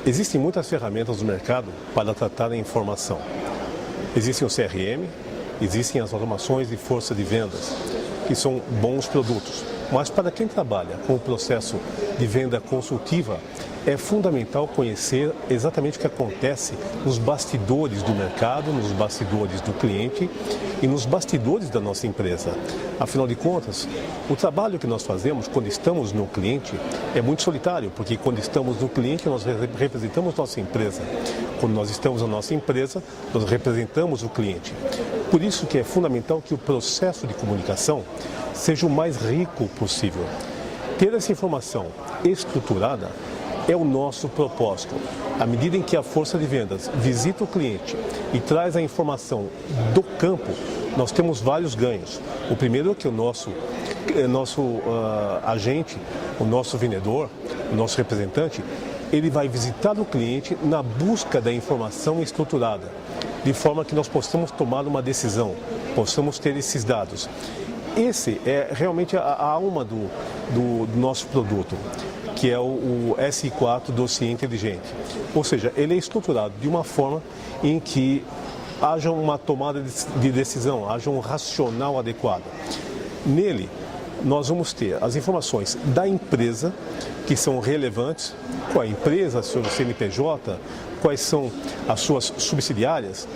Existem muitas ferramentas no mercado para tratar a informação. Existem o CRM, existem as automações de força de vendas, que são bons produtos. Mas para quem trabalha com o processo de venda consultiva, é fundamental conhecer exatamente o que acontece nos bastidores do mercado, nos bastidores do cliente e nos bastidores da nossa empresa. Afinal de contas, o trabalho que nós fazemos quando estamos no cliente é muito solitário, porque quando estamos no cliente nós representamos nossa empresa. Quando nós estamos na nossa empresa, nós representamos o cliente. Por isso que é fundamental que o processo de comunicação seja o mais rico possível. Ter essa informação estruturada é o nosso propósito. À medida em que a força de vendas visita o cliente e traz a informação do campo, nós temos vários ganhos. O primeiro é que o nosso agente, o nosso vendedor, o nosso representante, ele vai visitar o cliente na busca da informação estruturada, de forma que nós possamos tomar uma decisão, possamos ter esses dados. Esse é realmente a alma do nosso produto, que é o SI4 Dossiê Inteligente. Ou seja, ele é estruturado de uma forma em que haja uma tomada de decisão, haja um racional adequado. Nele, nós vamos ter as informações da empresa, que são relevantes, qual é a empresa, seu CNPJ, quais são as suas subsidiárias,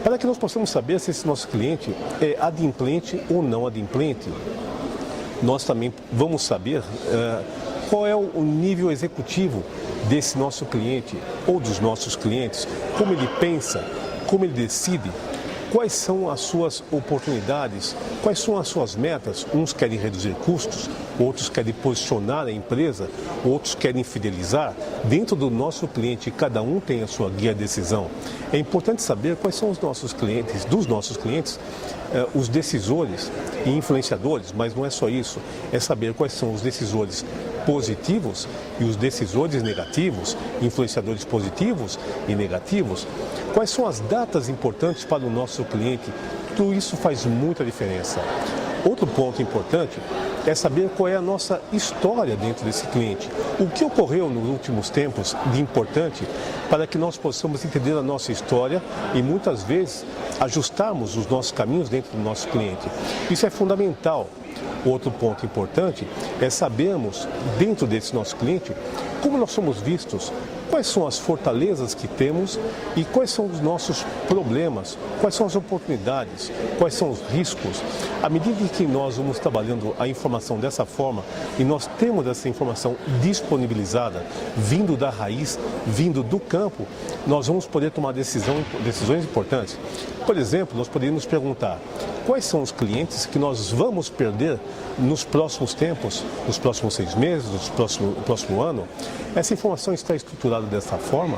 para que nós possamos saber se esse nosso cliente é adimplente ou não adimplente. Nós também vamos saber qual é o nível executivo desse nosso cliente ou dos nossos clientes, como ele pensa, como ele decide, quais são as suas oportunidades, quais são as suas metas. Uns querem reduzir custos, outros querem posicionar a empresa, outros querem fidelizar. Dentro do nosso cliente, cada um tem a sua guia de decisão. É importante saber quais são os nossos clientes, os decisores e influenciadores, mas não é só isso, é saber quais são os decisores positivos e os decisores negativos, influenciadores positivos e negativos, quais são as datas importantes para o nosso cliente. Tudo isso faz muita diferença. Outro ponto importante é saber qual é a nossa história dentro desse cliente. O que ocorreu nos últimos tempos de importante para que nós possamos entender a nossa história e muitas vezes ajustarmos os nossos caminhos dentro do nosso cliente. Isso é fundamental. Outro ponto importante é sabermos, dentro desse nosso cliente, como nós somos vistos, quais são as fortalezas que temos e quais são os nossos problemas, quais são as oportunidades, quais são os riscos. À medida em que nós vamos trabalhando a informação dessa forma e nós temos essa informação disponibilizada, vindo da raiz, vindo do campo, nós vamos poder tomar decisões importantes. Por exemplo, nós poderíamos perguntar quais são os clientes que nós vamos perder nos próximos tempos, nos próximos 6 meses, no próximo ano. Essa informação está estruturada dessa forma.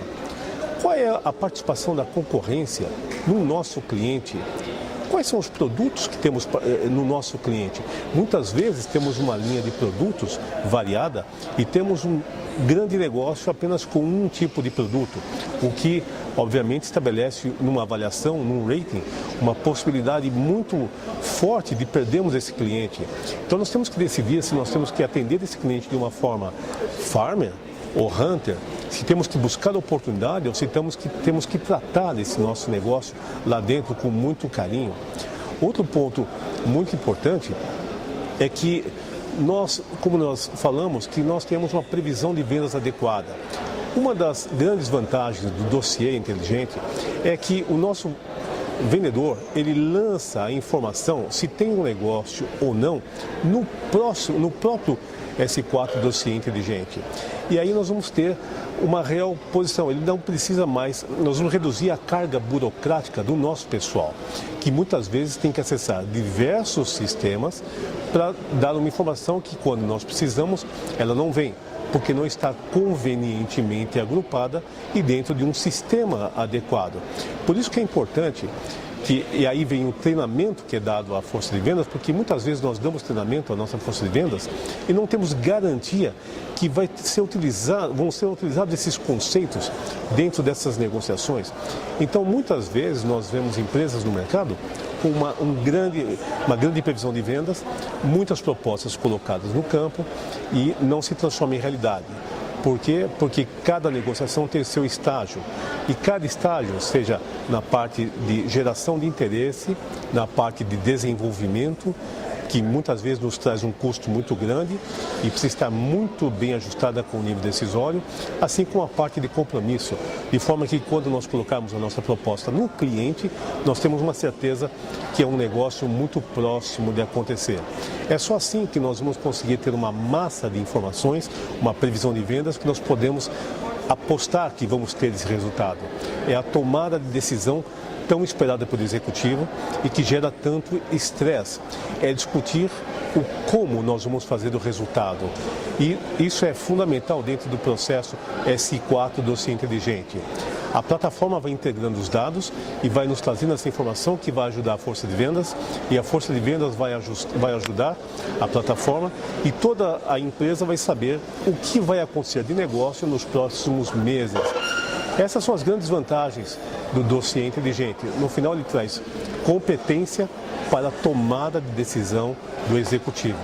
Qual é a participação da concorrência no nosso cliente? Quais são os produtos que temos no nosso cliente? Muitas vezes temos uma linha de produtos variada e temos um grande negócio apenas com um tipo de produto, o que obviamente estabelece numa avaliação, num rating, uma possibilidade muito forte de perdermos esse cliente. Então nós temos que decidir se nós temos que atender esse cliente de uma forma farmer ou hunter, se temos que buscar oportunidade ou se temos que tratar desse nosso negócio lá dentro com muito carinho. Outro ponto muito importante é que como nós falamos, que nós temos uma previsão de vendas adequada. Uma das grandes vantagens do dossiê inteligente é que o nosso vendedor, ele lança a informação se tem um negócio ou não no próprio S4 Dossiê Inteligente. E aí nós vamos ter uma real posição, ele não precisa mais, nós vamos reduzir a carga burocrática do nosso pessoal, que muitas vezes tem que acessar diversos sistemas para dar uma informação que quando nós precisamos, ela não vem, porque não está convenientemente agrupada e dentro de um sistema adequado. Por isso que é importante e aí vem o treinamento que é dado à força de vendas, porque muitas vezes nós damos treinamento à nossa força de vendas e não temos garantia que vão ser utilizados esses conceitos dentro dessas negociações. Então, muitas vezes nós vemos empresas no mercado com uma grande previsão de vendas, muitas propostas colocadas no campo e não se transforma em realidade. Por quê? Porque cada negociação tem seu estágio e cada estágio, seja na parte de geração de interesse, na parte de desenvolvimento, que muitas vezes nos traz um custo muito grande e precisa estar muito bem ajustada com o nível decisório, assim como a parte de compromisso, de forma que quando nós colocarmos a nossa proposta no cliente, nós temos uma certeza que é um negócio muito próximo de acontecer. É só assim que nós vamos conseguir ter uma massa de informações, uma previsão de vendas que nós podemos apostar que vamos ter esse resultado. É a tomada de decisão tão esperada pelo executivo e que gera tanto estresse. É discutir o como nós vamos fazer o resultado. E isso é fundamental dentro do processo SI4 Dossiê Inteligente. A plataforma vai integrando os dados e vai nos trazendo essa informação que vai ajudar a força de vendas, e a força de vendas vai ajudar a plataforma, e toda a empresa vai saber o que vai acontecer de negócio nos próximos meses. Essas são as grandes vantagens do dossiê inteligente. No final, ele traz competência para a tomada de decisão do executivo.